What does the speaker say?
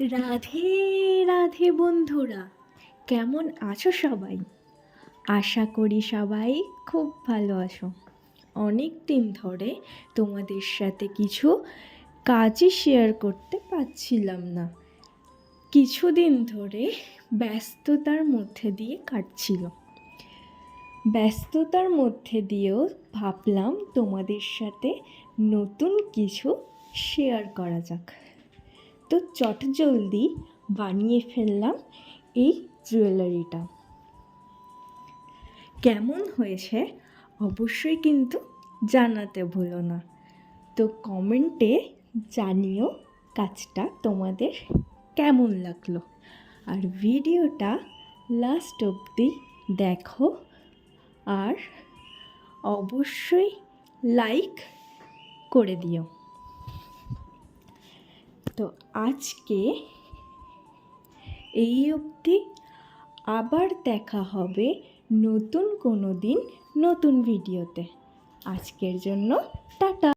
রাধে রাধে বন্ধুরা, কেমন আছো সবাই? আশা করি সবাই খুব ভালো আছো। অনেক দিন ধরে তোমাদের সাথে কিছু কাজই শেয়ার করতে পারছিলাম না। কিছুদিন ধরে ব্যস্ততার মধ্যে দিয়ে কাটছিল। ব্যস্ততার মধ্যে দিয়েও ভাবলাম তোমাদের সাথে নতুন কিছু শেয়ার করা যাক। তো চটজলদি বানিয়ে ফেললাম এই জুয়েলারিটা। কেমন হয়েছে অবশ্যই কিন্তু জানাতে ভুলো না। তো কমেন্টে জানিও কাজটা তোমাদের কেমন লাগলো, আর ভিডিওটা লাস্ট অবধি দেখো, আর অবশ্যই লাইক করে দিও। তো আজকে এই অবধি, আবার দেখা হবে নতুন কোনো দিন নতুন ভিডিওতে। আজকের জন্য টাটা।